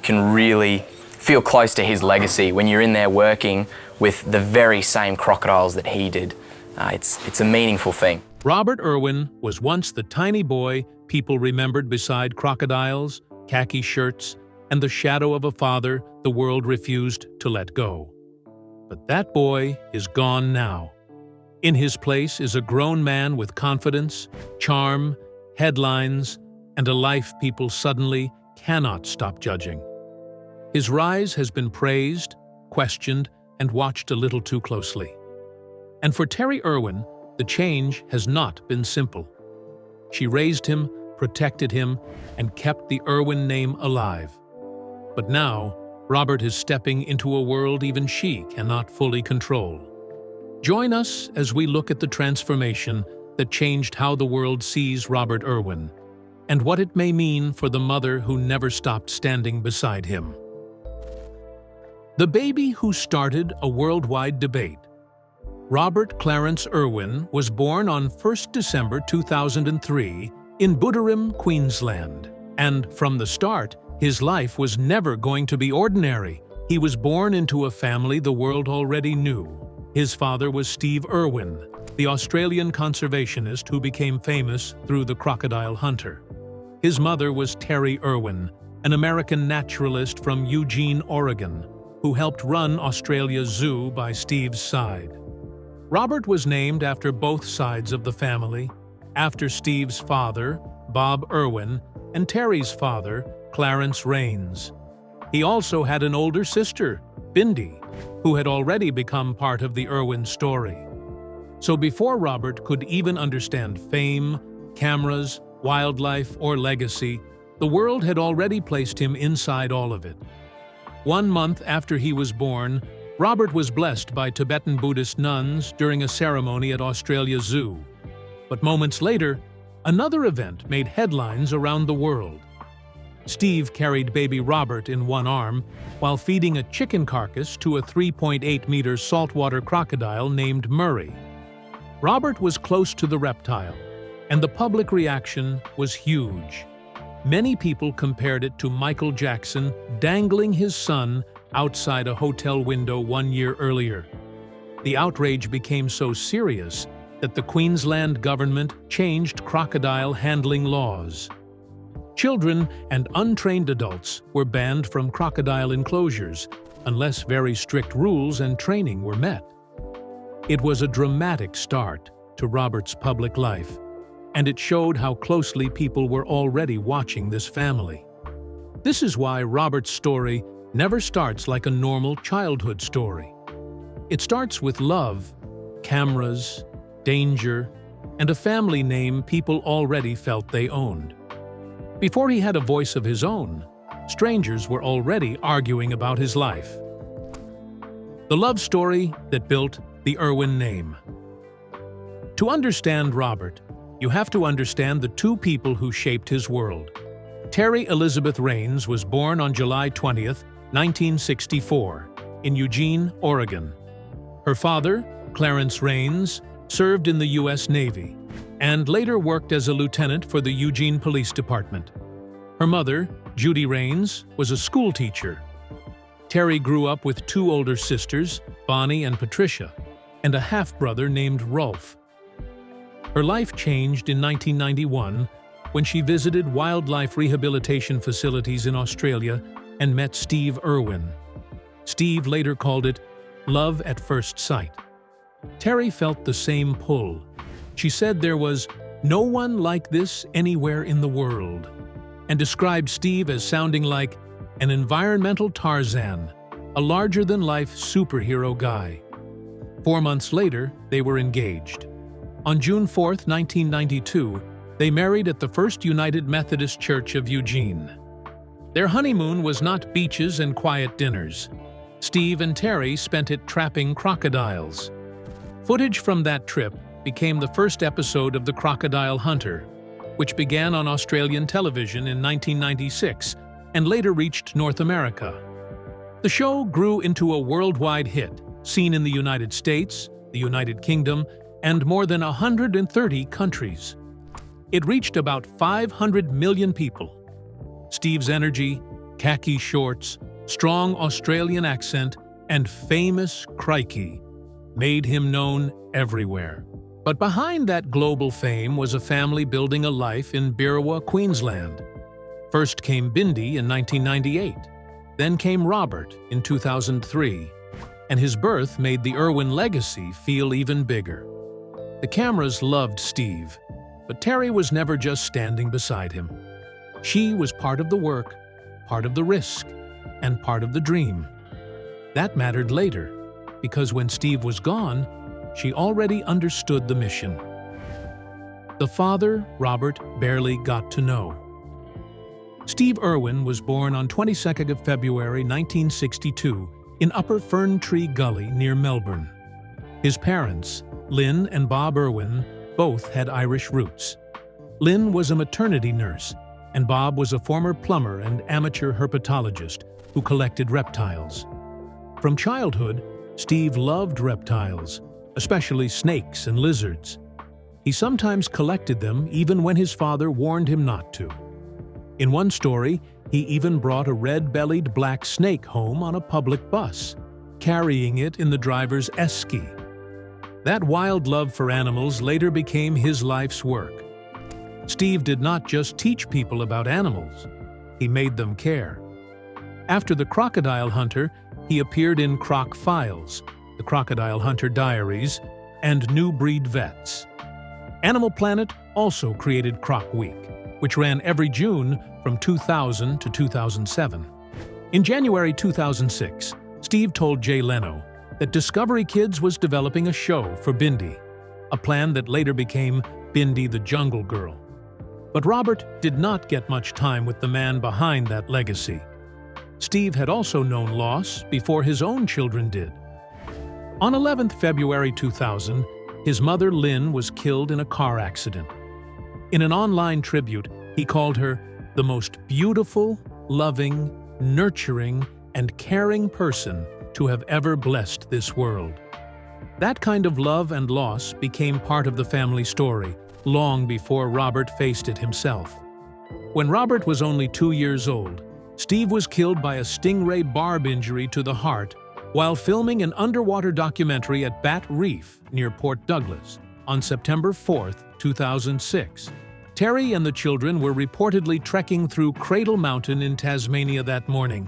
can really feel close to his legacy when you're in there working with the very same crocodiles that he did. It's a meaningful thing. Robert Irwin was once the tiny boy people remembered beside crocodiles, khaki shirts, and the shadow of a father the world refused to let go. But that boy is gone now. In his place is a grown man with confidence, charm, headlines, and a life people suddenly cannot stop judging. His rise has been praised, questioned, and watched a little too closely. And for Terri Irwin, the change has not been simple. She raised him, protected him, and kept the Irwin name alive. But now, Robert is stepping into a world even she cannot fully control. Join us as we look at the transformation that changed how the world sees Robert Irwin, and what it may mean for the mother who never stopped standing beside him. The baby who started a worldwide debate. Robert Clarence Irwin was born on 1st December 2003 in Buderim, Queensland. And from the start, his life was never going to be ordinary. He was born into a family the world already knew. His father was Steve Irwin, the Australian conservationist who became famous through The Crocodile Hunter. His mother was Terri Irwin, an American naturalist from Eugene, Oregon, who helped run Australia's zoo by Steve's side. Robert was named after both sides of the family, after Steve's father, Bob Irwin, and Terri's father, Clarence Rains. He also had an older sister, Bindi, who had already become part of the Irwin story. So before Robert could even understand fame, cameras, wildlife, or legacy, the world had already placed him inside all of it. 1 month after he was born, Robert was blessed by Tibetan Buddhist nuns during a ceremony at Australia Zoo. But moments later, another event made headlines around the world. Steve carried baby Robert in one arm while feeding a chicken carcass to a 3.8-meter saltwater crocodile named Murray. Robert was close to the reptile, and the public reaction was huge. Many people compared it to Michael Jackson dangling his son outside a hotel window 1 year earlier. The outrage became so serious that the Queensland government changed crocodile handling laws. Children and untrained adults were banned from crocodile enclosures unless very strict rules and training were met. It was a dramatic start to Robert's public life, and it showed how closely people were already watching this family. This is why Robert's story never starts like a normal childhood story. It starts with love, cameras, danger, and a family name people already felt they owned. Before he had a voice of his own, strangers were already arguing about his life. The love story that built the Irwin name. To understand Robert, you have to understand the two people who shaped his world. Terri Elizabeth Rains was born on July 20th, 1964, in Eugene, Oregon. Her father, Clarence Rains, served in the U.S. Navy and later worked as a lieutenant for the Eugene Police Department. Her mother, Judy Rains, was a school teacher. Terri grew up with two older sisters, Bonnie and Patricia, and a half-brother named Rolf. Her life changed in 1991 when she visited wildlife rehabilitation facilities in Australia and met Steve Irwin. Steve later called it love at first sight. Terri felt the same pull. She said there was no one like this anywhere in the world, and described Steve as sounding like an environmental Tarzan, a larger-than-life superhero guy. 4 months later, they were engaged. On June 4, 1992, they married at the First United Methodist Church of Eugene. Their honeymoon was not beaches and quiet dinners. Steve and Terri spent it trapping crocodiles. Footage from that trip became the first episode of The Crocodile Hunter, which began on Australian television in 1996 and later reached North America. The show grew into a worldwide hit, seen in the United States, the United Kingdom, and more than 130 countries. It reached about 500 million people. Steve's energy, khaki shorts, strong Australian accent, and famous crikey made him known everywhere. But behind that global fame was a family building a life in Birrawa, Queensland. First came Bindi in 1998, then came Robert in 2003, and his birth made the Irwin legacy feel even bigger. The cameras loved Steve, but Terri was never just standing beside him. She was part of the work, part of the risk, and part of the dream. That mattered later, because when Steve was gone, she already understood the mission. The father, Robert, barely got to know. Steve Irwin was born on 22nd of February 1962 in Upper Fern Tree Gully near Melbourne. His parents, Lynn and Bob Irwin, both had Irish roots. Lynn was a maternity nurse, and Bob was a former plumber and amateur herpetologist who collected reptiles. From childhood, Steve loved reptiles, especially snakes and lizards. He sometimes collected them even when his father warned him not to. In one story, he even brought a red-bellied black snake home on a public bus, carrying it in the driver's esky. That wild love for animals later became his life's work. Steve did not just teach people about animals, he made them care. After The Crocodile Hunter, he appeared in Croc Files, The Crocodile Hunter Diaries, and New Breed Vets. Animal Planet also created Croc Week, which ran every June from 2000 to 2007. In January 2006, Steve told Jay Leno that Discovery Kids was developing a show for Bindi, a plan that later became Bindi the Jungle Girl. But Robert did not get much time with the man behind that legacy. Steve had also known loss before his own children did. On 11th February 2000, his mother Lynn was killed in a car accident. In an online tribute, he called her the most beautiful, loving, nurturing, and caring person to have ever blessed this world. That kind of love and loss became part of the family story long before Robert faced it himself. When Robert was only 2 years old, Steve was killed by a stingray barb injury to the heart while filming an underwater documentary at Bat Reef near Port Douglas on September 4, 2006. Terri and the children were reportedly trekking through Cradle Mountain in Tasmania that morning.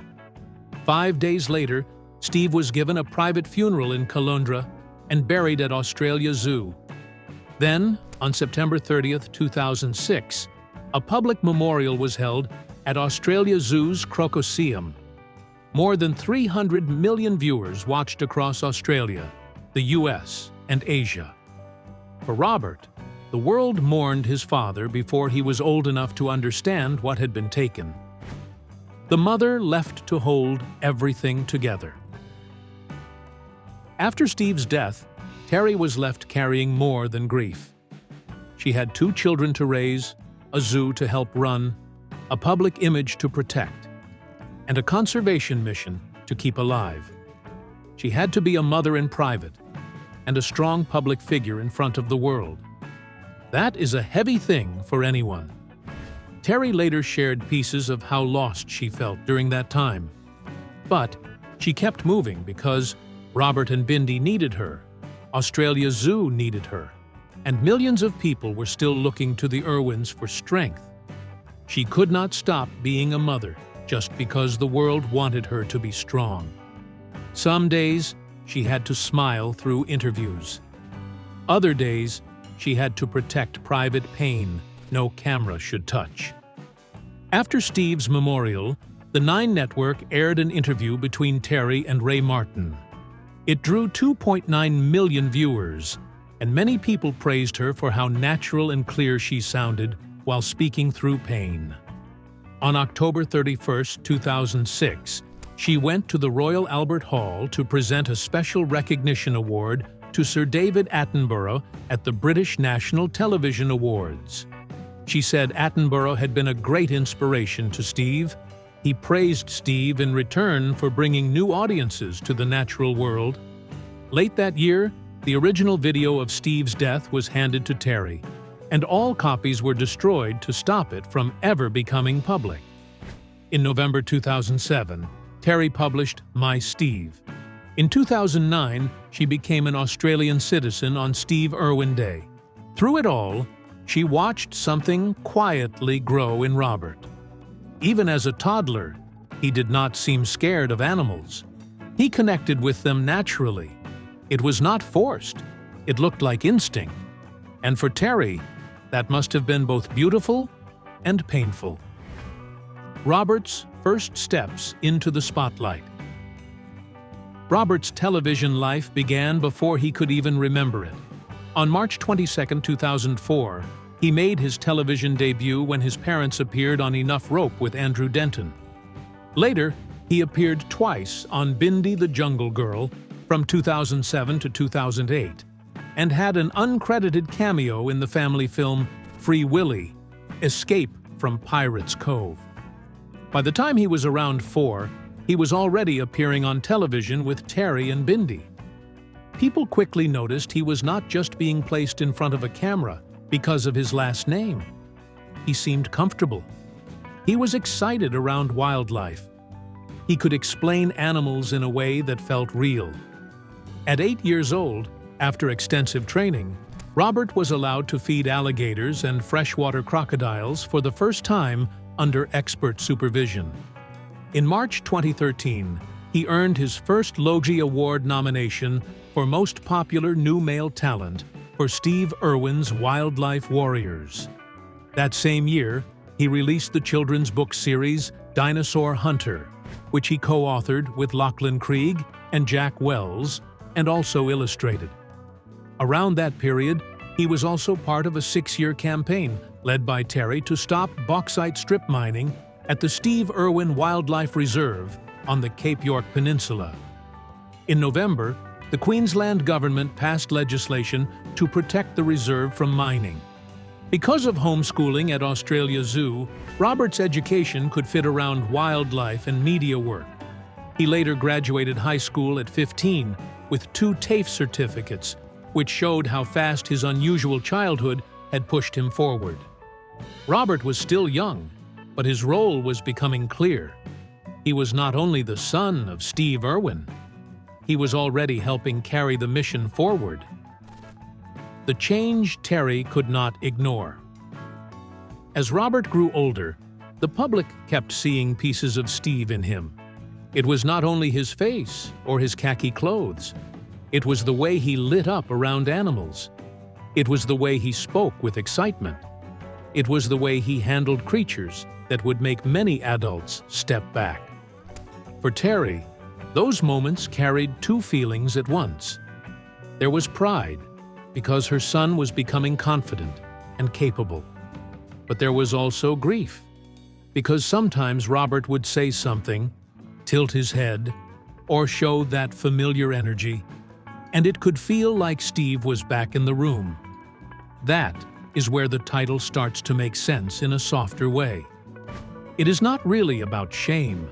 5 days later, Steve was given a private funeral in Caloundra and buried at Australia Zoo. Then, on September 30, 2006, a public memorial was held at Australia Zoo's Crocodiles. More than 300 million viewers watched across Australia, the US, and Asia. For Robert, the world mourned his father before he was old enough to understand what had been taken. The mother left to hold everything together. After Steve's death, Terri was left carrying more than grief. She had 2 children to raise, a zoo to help run, a public image to protect, and a conservation mission to keep alive. She had to be a mother in private and a strong public figure in front of the world. That is a heavy thing for anyone. Terri later shared pieces of how lost she felt during that time. But she kept moving because Robert and Bindi needed her, Australia Zoo needed her, and millions of people were still looking to the Irwins for strength. She could not stop being a mother just because the world wanted her to be strong. Some days, she had to smile through interviews. Other days, she had to protect private pain no camera should touch. After Steve's memorial, the 9 Network aired an interview between Terri and Ray Martin. It drew 2.9 million viewers, and many people praised her for how natural and clear she sounded while speaking through pain. On October 31, 2006, she went to the Royal Albert Hall to present a special recognition award to Sir David Attenborough at the British National Television Awards. She said Attenborough had been a great inspiration to Steve. He praised Steve in return for bringing new audiences to the natural world. Late that year, the original video of Steve's death was handed to Terri, and all copies were destroyed to stop it from ever becoming public. In November 2007, Terri published My Steve. In 2009, she became an Australian citizen on Steve Irwin Day. Through it all, she watched something quietly grow in Robert. Even as a toddler, he did not seem scared of animals. He connected with them naturally. It was not forced. It looked like instinct. And for Terri, that must have been both beautiful and painful. Robert's first steps into the spotlight. Robert's television life began before he could even remember it. On March 22, 2004, he made his television debut when his parents appeared on Enough Rope with Andrew Denton. Later, he appeared twice on Bindi the Jungle Girl from 2007 to 2008, and had an uncredited cameo in the family film Free Willy, Escape from Pirates Cove. By the time he was around 4, he was already appearing on television with Terri and Bindi. People quickly noticed he was not just being placed in front of a camera because of his last name. He seemed comfortable. He was excited around wildlife. He could explain animals in a way that felt real. At 8 years old, after extensive training, Robert was allowed to feed alligators and freshwater crocodiles for the first time under expert supervision. In March 2013, he earned his first Logie Award nomination for Most Popular New Male Talent for Steve Irwin's Wildlife Warriors. That same year, he released the children's book series Dinosaur Hunter, which he co-authored with Lachlan Krieg and Jack Wells, and also illustrated. Around that period, he was also part of a 6-year campaign led by Terri to stop bauxite strip mining at the Steve Irwin Wildlife Reserve on the Cape York Peninsula. In November, the Queensland government passed legislation to protect the reserve from mining. Because of homeschooling at Australia Zoo, Robert's education could fit around wildlife and media work. He later graduated high school at 15 with 2 TAFE certificates, which showed how fast his unusual childhood had pushed him forward. Robert was still young, but his role was becoming clear. He was not only the son of Steve Irwin, he was already helping carry the mission forward. The change Terri could not ignore. As Robert grew older, the public kept seeing pieces of Steve in him. It was not only his face or his khaki clothes. It was the way he lit up around animals. It was the way he spoke with excitement. It was the way he handled creatures that would make many adults step back. For Terri, those moments carried 2 feelings at once. There was pride, because her son was becoming confident and capable. But there was also grief, because sometimes Robert would say something, tilt his head, or show that familiar energy, and it could feel like Steve was back in the room. That is where the title starts to make sense in a softer way. It is not really about shame.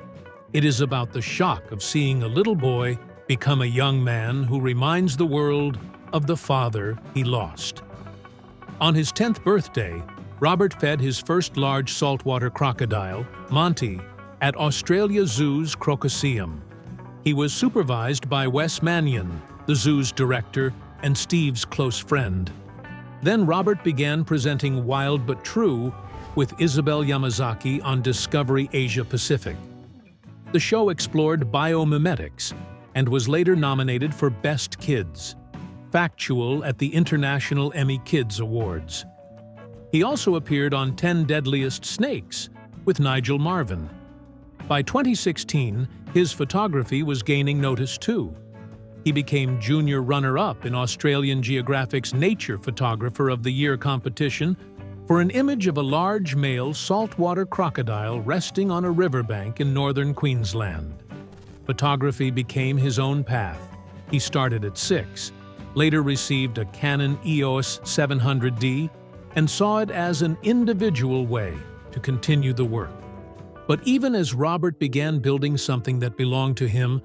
It is about the shock of seeing a little boy become a young man who reminds the world of the father he lost. On his 10th birthday, Robert fed his first large saltwater crocodile, Monty, at Australia Zoo's Crocoseum. He was supervised by Wes Mannion, the zoo's director and Steve's close friend. Then Robert began presenting Wild But True with Isabel Yamazaki on Discovery Asia Pacific. The show explored biomimetics and was later nominated for Best Kids, Factual at the International Emmy Kids Awards. He also appeared on 10 Deadliest Snakes with Nigel Marven. By 2016, his photography was gaining notice too. He became junior runner-up in Australian Geographic's Nature Photographer of the Year competition for an image of a large male saltwater crocodile resting on a riverbank in northern Queensland. Photography became his own path. He started at 6, later received a Canon EOS 700D, and saw it as an individual way to continue the work. But even as Robert began building something that belonged to him,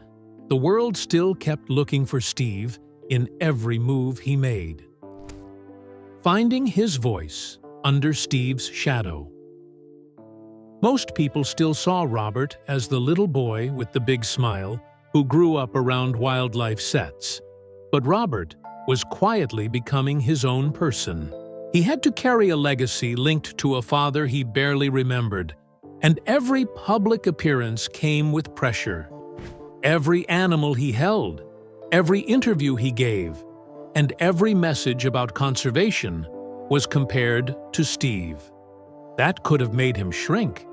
the world still kept looking for Steve in every move he made. Finding his voice under Steve's shadow. Most people still saw Robert as the little boy with the big smile who grew up around wildlife sets. But Robert was quietly becoming his own person. He had to carry a legacy linked to a father he barely remembered, and every public appearance came with pressure. Every animal he held, every interview he gave, and every message about conservation was compared to Steve. That could have made him shrink.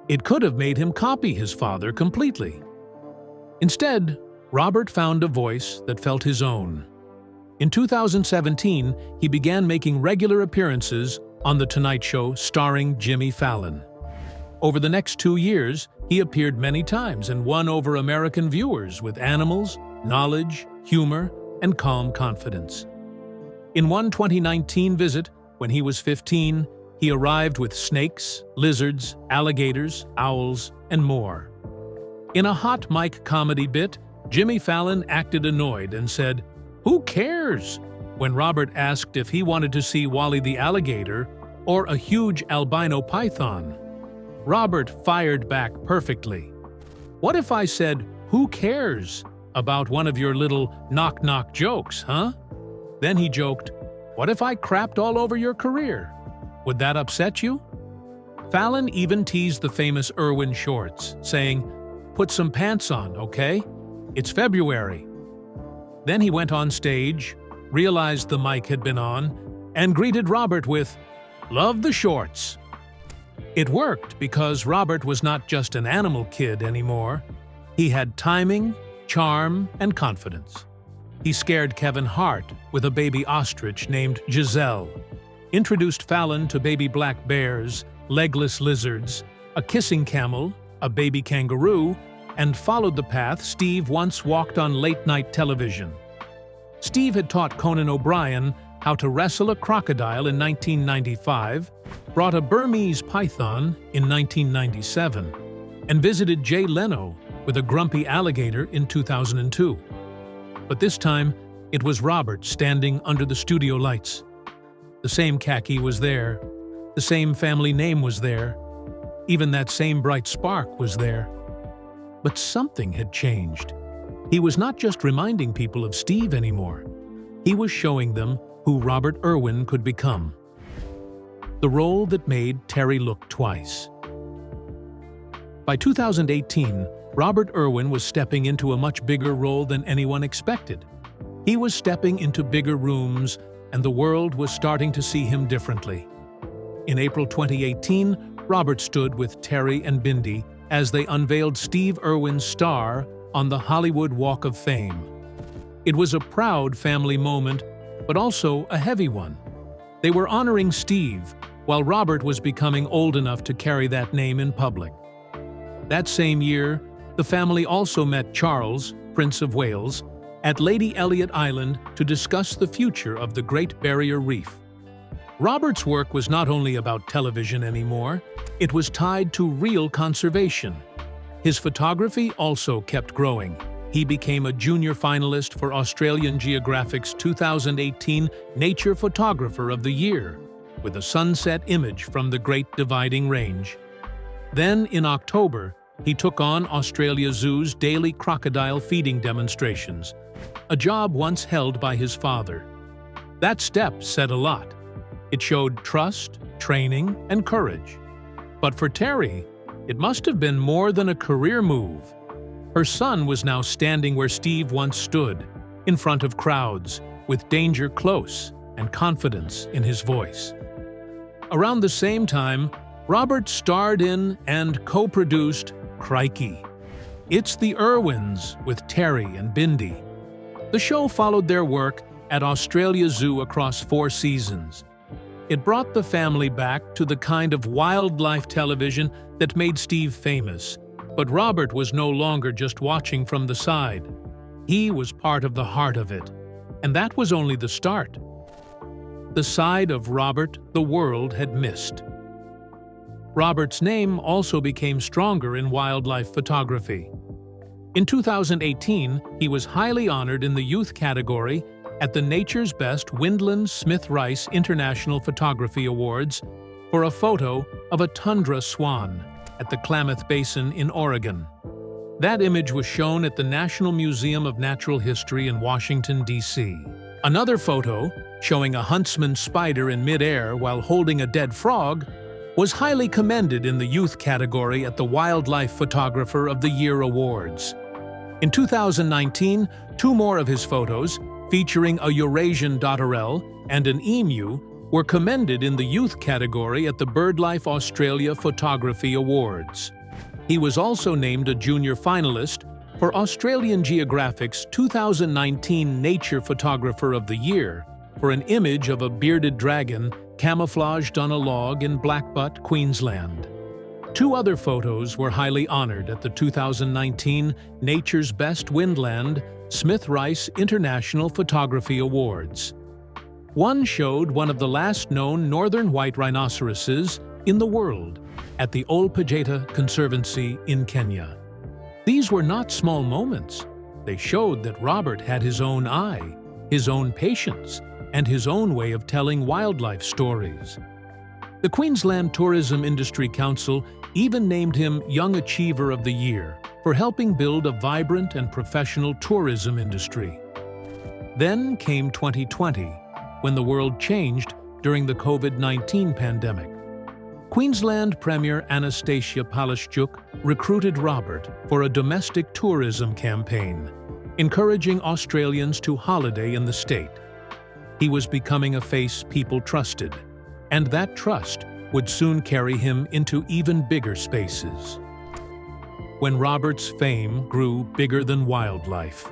It could have made him copy his father completely. Instead, Robert found a voice that felt his own. In 2017, he began making regular appearances on The Tonight Show starring Jimmy Fallon. Over the next 2 years, he appeared many times and won over American viewers with animals, knowledge, humor, and calm confidence. In one 2019 visit, when he was 15, he arrived with snakes, lizards, alligators, owls, and more. In a hot mic comedy bit, Jimmy Fallon acted annoyed and said, "Who cares?" when Robert asked if he wanted to see Wally the alligator or a huge albino python. Robert fired back perfectly. "What if I said, 'Who cares?' about one of your little knock-knock jokes, huh?" Then he joked, "What if I crapped all over your career? Would that upset you?" Fallon even teased the famous Irwin shorts, saying, "Put some pants on, okay? It's February." Then he went on stage, realized the mic had been on, and greeted Robert with, "Love the shorts." It worked because Robert was not just an animal kid anymore. He had timing, charm, and confidence. He scared Kevin Hart with a baby ostrich named Giselle, introduced Fallon to baby black bears, legless lizards, a kissing camel, a baby kangaroo, and followed the path Steve once walked on late-night television. Steve had taught Conan O'Brien how to wrestle a crocodile in 1995, brought a Burmese python in 1997, and visited Jay Leno with a grumpy alligator in 2002. But this time, it was Robert standing under the studio lights. The same khaki was there, the same family name was there, even that same bright spark was there. But something had changed. He was not just reminding people of Steve anymore. He was showing them who Robert Irwin could become. The role that made Terri look twice. By 2018, Robert Irwin was stepping into a much bigger role than anyone expected. He was stepping into bigger rooms, and the world was starting to see him differently. In April 2018, Robert stood with Terri and Bindi as they unveiled Steve Irwin's star on the Hollywood Walk of Fame. It was a proud family moment, but also a heavy one. They were honoring Steve, while Robert was becoming old enough to carry that name in public. That same year, the family also met Charles, Prince of Wales, at Lady Elliot Island to discuss the future of the Great Barrier Reef. Robert's work was not only about television anymore, it was tied to real conservation. His photography also kept growing. He became a junior finalist for Australian Geographic's 2018 Nature Photographer of the Year, with a sunset image from the Great Dividing Range. Then, in October, he took on Australia Zoo's daily crocodile feeding demonstrations, a job once held by his father. That step said a lot. It showed trust, training, and courage. But for Terri, it must have been more than a career move. Her son was now standing where Steve once stood, in front of crowds, with danger close and confidence in his voice. Around the same time, Robert starred in and co-produced Crikey. It's the Irwins with Terri and Bindi. The show followed their work at Australia Zoo across 4 seasons. It brought the family back to the kind of wildlife television that made Steve famous. But Robert was no longer just watching from the side. He was part of the heart of it. And that was only the start. The side of Robert the world had missed. Robert's name also became stronger in wildlife photography. In 2018, he was highly honored in the youth category at the Nature's Best Wyndland Smith Rice International Photography Awards for a photo of a tundra swan. at the Klamath Basin in Oregon. That image was shown at the National Museum of Natural History in Washington, D.C. Another photo, showing a huntsman spider in midair while holding a dead frog, was highly commended in the youth category at the Wildlife Photographer of the Year Awards. In 2019, two more of his photos, featuring a Eurasian dotterel and an emu, were commended in the youth category at the BirdLife Australia Photography Awards. He was also named a junior finalist for Australian Geographic's 2019 Nature Photographer of the Year for an image of a bearded dragon camouflaged on a log in Blackbutt, Queensland. Two other photos were highly honored at the 2019 Nature's Best Windland Smith Rice International Photography Awards. One showed one of the last known northern white rhinoceroses in the world at the Ol Pejeta Conservancy in Kenya. These were not small moments. They showed that Robert had his own eye, his own patience, and his own way of telling wildlife stories. The Queensland Tourism Industry Council even named him Young Achiever of the Year for helping build a vibrant and professional tourism industry. Then came 2020, when the world changed during the COVID-19 pandemic. Queensland Premier Anastasia Palaszczuk recruited Robert for a domestic tourism campaign, encouraging Australians to holiday in the state. He was becoming a face people trusted, and that trust would soon carry him into even bigger spaces. When Robert's fame grew bigger than wildlife.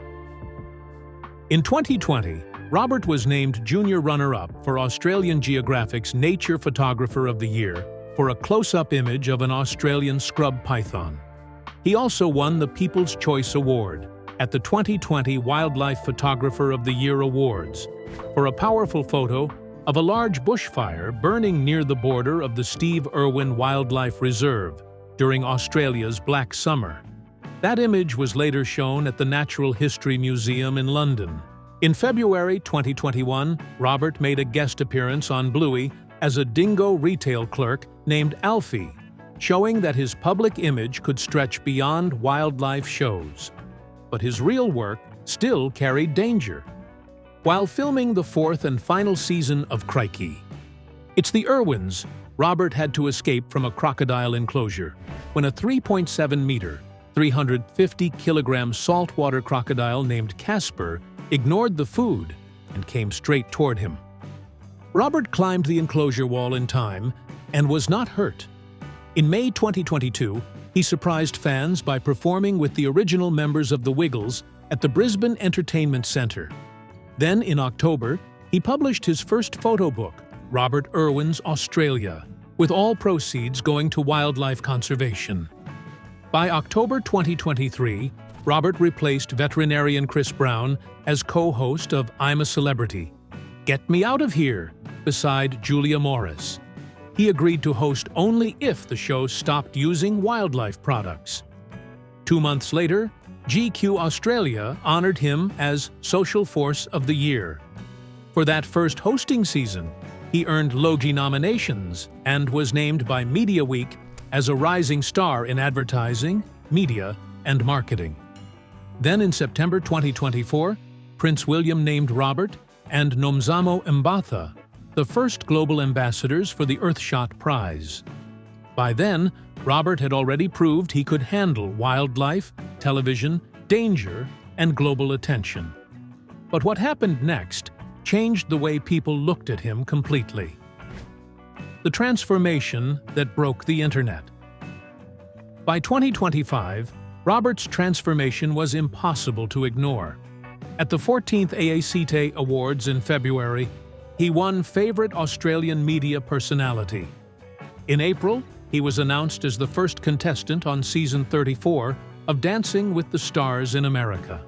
In 2020, Robert was named junior runner-up for Australian Geographic's Nature Photographer of the Year for a close-up image of an Australian scrub python. He also won the People's Choice Award at the 2020 Wildlife Photographer of the Year Awards for a powerful photo of a large bushfire burning near the border of the Steve Irwin Wildlife Reserve during Australia's Black Summer. That image was later shown at the Natural History Museum in London. In February 2021, Robert made a guest appearance on Bluey as a dingo retail clerk named Alfie, showing that his public image could stretch beyond wildlife shows. But his real work still carried danger. While filming the fourth and final season of Crikey, It's the Irwins, Robert had to escape from a crocodile enclosure when a 3.7-meter, 350-kilogram saltwater crocodile named Casper ignored the food and came straight toward him. Robert climbed the enclosure wall in time and was not hurt. In May 2022, he surprised fans by performing with the original members of the Wiggles at the Brisbane Entertainment Centre. Then, in October, he published his first photo book, Robert Irwin's Australia, with all proceeds going to wildlife conservation. By October 2023, Robert replaced veterinarian Chris Brown as co-host of I'm a Celebrity, Get Me Out of Here, beside Julia Morris. He agreed to host only if the show stopped using wildlife products. 2 months later, GQ Australia honored him as Social Force of the Year. For that first hosting season, he earned Logie nominations and was named by Media Week as a rising star in advertising, media, and marketing. Then in September 2024, Prince William named Robert and Nomzamo Mbatha the first global ambassadors for the Earthshot Prize. By then, Robert had already proved he could handle wildlife, television, danger, and global attention. But what happened next changed the way people looked at him completely. The transformation that broke the internet. By 2025, Robert's transformation was impossible to ignore. At the 14th AACTE Awards in February, he won Favorite Australian Media Personality. In April, he was announced as the first contestant on Season 34 of Dancing with the Stars in America.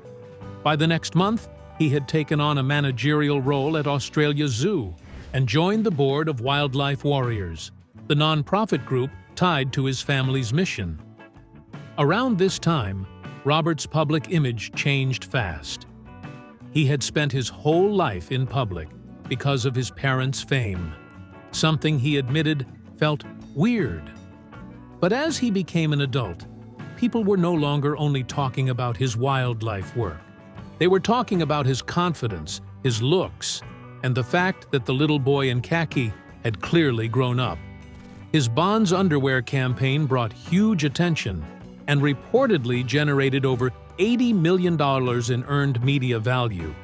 By the next month, he had taken on a managerial role at Australia Zoo and joined the board of Wildlife Warriors, the non-profit group tied to his family's mission. Around this time, Robert's public image changed fast. He had spent his whole life in public because of his parents' fame, something he admitted felt weird. But as he became an adult, people were no longer only talking about his wildlife work. They were talking about his confidence, his looks, and the fact that the little boy in khaki had clearly grown up. His Bonds underwear campaign brought huge attention and reportedly generated over $80 million in earned media value.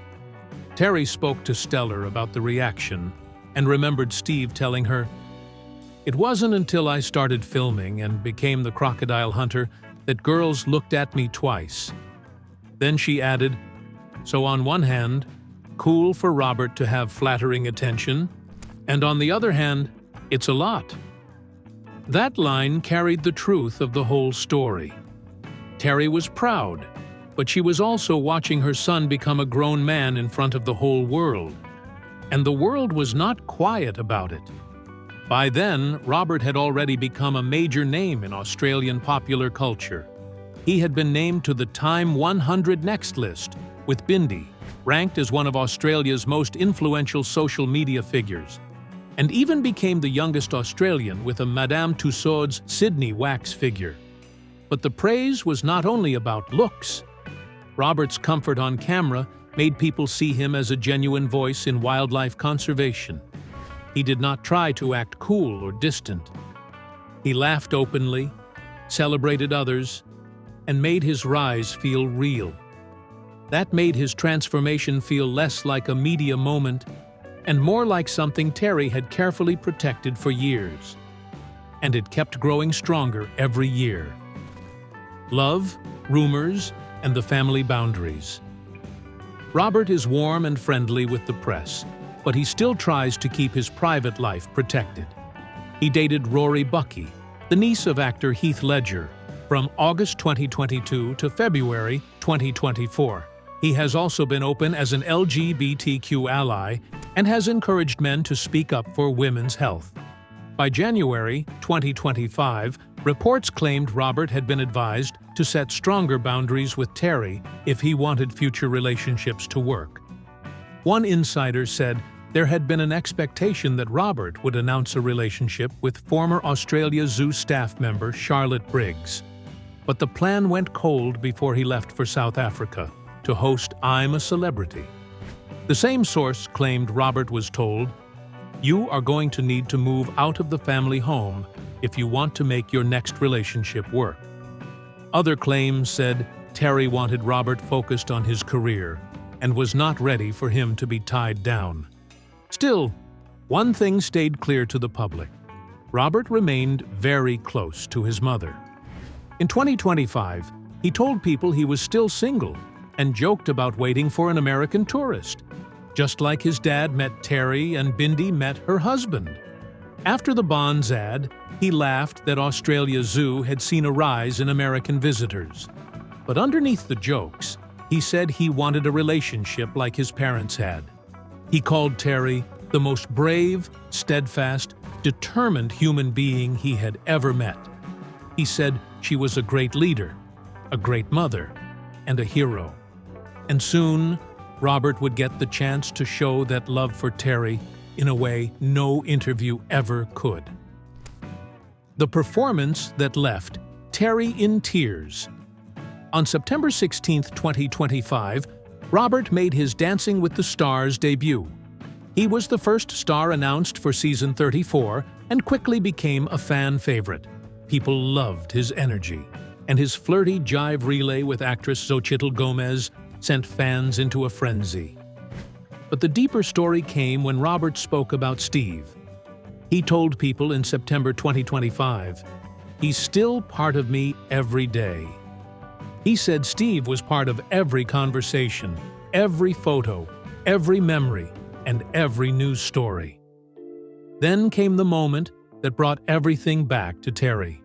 Terri spoke to Stellar about the reaction and remembered Steve telling her, "It wasn't until I started filming and became the crocodile hunter that girls looked at me twice." Then she added, "So on one hand, cool for Robert to have flattering attention, and on the other hand, it's a lot." That line carried the truth of the whole story. Terri was proud, but she was also watching her son become a grown man in front of the whole world. And the world was not quiet about it. By then, Robert had already become a major name in Australian popular culture. He had been named to the Time 100 Next list, with Bindi ranked as one of Australia's most influential social media figures, and even became the youngest Australian with a Madame Tussauds Sydney wax figure. But the praise was not only about looks. Robert's comfort on camera made people see him as a genuine voice in wildlife conservation. He did not try to act cool or distant. He laughed openly, celebrated others, and made his rise feel real. That made his transformation feel less like a media moment and more like something Terri had carefully protected for years. And it kept growing stronger every year. Love, rumors, and the family boundaries. Robert is warm and friendly with the press, but he still tries to keep his private life protected. He dated Rory Bucky, the niece of actor Heath Ledger, from August 2022 to February 2024. He has also been open as an LGBTQ ally and has encouraged men to speak up for women's health. By January 2025, reports claimed Robert had been advised to set stronger boundaries with Terri if he wanted future relationships to work. One insider said there had been an expectation that Robert would announce a relationship with former Australia Zoo staff member Charlotte Briggs. But the plan went cold before he left for South Africa to host I'm a Celebrity. The same source claimed Robert was told, "You are going to need to move out of the family home if you want to make your next relationship work." Other claims said Terri wanted Robert focused on his career and was not ready for him to be tied down. Still, one thing stayed clear to the public. Robert remained very close to his mother. In 2025, he told people he was still single and joked about waiting for an American tourist, just like his dad met Terri and Bindi met her husband. After the Bonds ad, he laughed that Australia Zoo had seen a rise in American visitors. But underneath the jokes, he said he wanted a relationship like his parents had. He called Terri the most brave, steadfast, determined human being he had ever met. He said she was a great leader, a great mother, and a hero. And soon, Robert would get the chance to show that love for Terri in a way no interview ever could. The performance that left Terri in tears. On September 16, 2025, Robert made his Dancing with the Stars debut. He was the first star announced for season 34 and quickly became a fan favorite. People loved his energy, and his flirty jive relay with actress Xochitl Gomez sent fans into a frenzy. But the deeper story came when Robert spoke about Steve. He told people in September 2025, "He's still part of me every day." He said Steve was part of every conversation, every photo, every memory, and every news story. Then came the moment that brought everything back to Terri.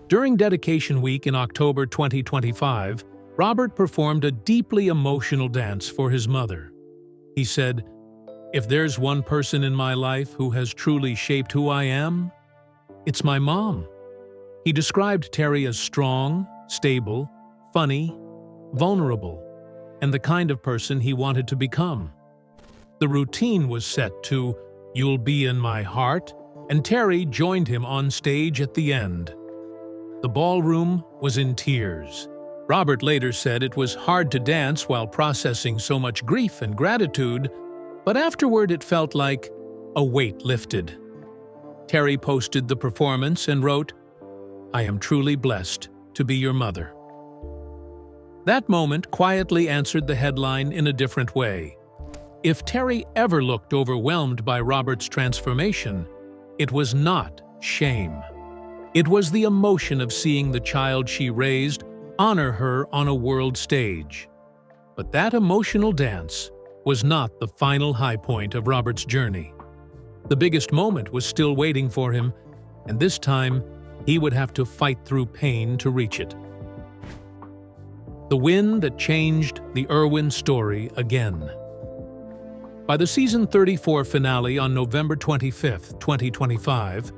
During Dedication Week in October 2025, Robert performed a deeply emotional dance for his mother. He said, "If there's one person in my life who has truly shaped who I am, it's my mom." He described Terri as strong, stable, funny, vulnerable, and the kind of person he wanted to become. The routine was set to "You'll Be in My Heart," and Terri joined him on stage at the end. The ballroom was in tears. Robert later said it was hard to dance while processing so much grief and gratitude, but afterward it felt like a weight lifted. Terri posted the performance and wrote, "I am truly blessed to be your mother." That moment quietly answered the headline in a different way. If Terri ever looked overwhelmed by Robert's transformation, it was not shame. It was the emotion of seeing the child she raised honor her on a world stage. But that emotional dance was not the final high point of Robert's journey. The biggest moment was still waiting for him, and this time he would have to fight through pain to reach it. The win that changed the Irwin story again. By the season 34 finale on November 25, 2025,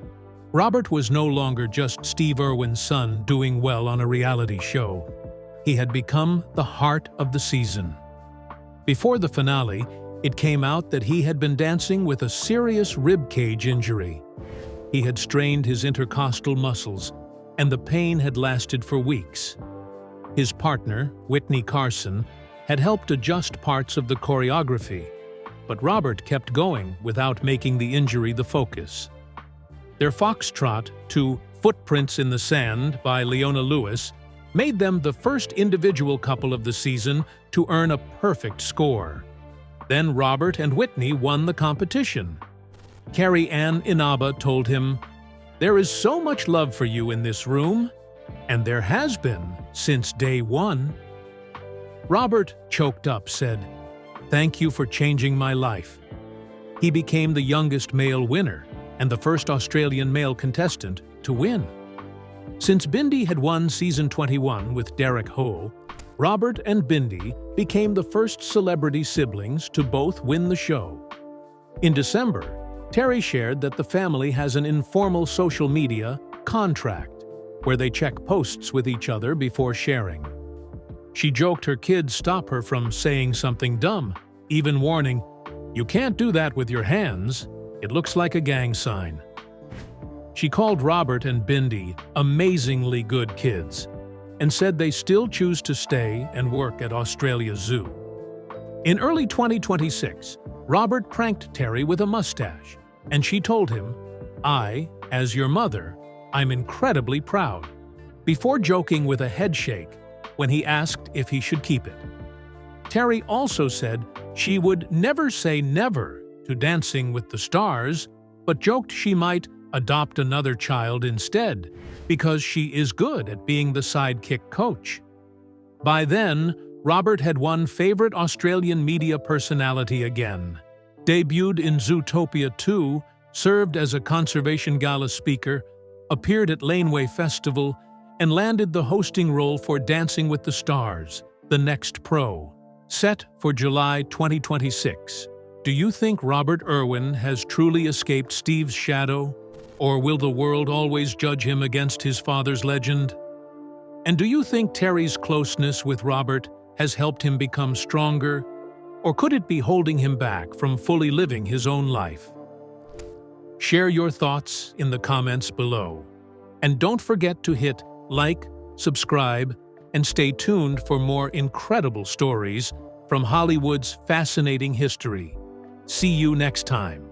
Robert was no longer just Steve Irwin's son doing well on a reality show. He had become the heart of the season. Before the finale, it came out that he had been dancing with a serious rib cage injury. He had strained his intercostal muscles, and the pain had lasted for weeks. His partner, Whitney Carson, had helped adjust parts of the choreography, but Robert kept going without making the injury the focus. Their foxtrot to Footprints in the Sand by Leona Lewis made them the first individual couple of the season to earn a perfect score. Then Robert and Whitney won the competition. Carrie Ann Inaba told him, "There is so much love for you in this room, and there has been since day one." Robert, choked up, said, "Thank you for changing my life." He became the youngest male winner and the first Australian male contestant to win. Since Bindi had won season 21 with Derek Hough, Robert and Bindi became the first celebrity siblings to both win the show. In December, Terri shared that the family has an informal social media contract where they check posts with each other before sharing. She joked her kids stop her from saying something dumb, even warning, "You can't do that with your hands. It looks like a gang sign." She called Robert and Bindi amazingly good kids and said they still choose to stay and work at Australia Zoo. In early 2026, Robert pranked Terri with a mustache, and she told him, "I, as your mother, I'm incredibly proud," before joking with a head shake when he asked if he should keep it. Terri also said she would never say never to Dancing with the Stars, but joked she might adopt another child instead, because she is good at being the sidekick coach. By then, Robert had won Favorite Australian Media Personality again, debuted in Zootopia 2, served as a conservation gala speaker, appeared at Laneway Festival, and landed the hosting role for Dancing with the Stars, The Next Pro, set for July 2026. Do you think Robert Irwin has truly escaped Steve's shadow? Or will the world always judge him against his father's legend? And do you think Terri's closeness with Robert has helped him become stronger? Or could it be holding him back from fully living his own life? Share your thoughts in the comments below. And don't forget to hit like, subscribe, and stay tuned for more incredible stories from Hollywood's fascinating history. See you next time.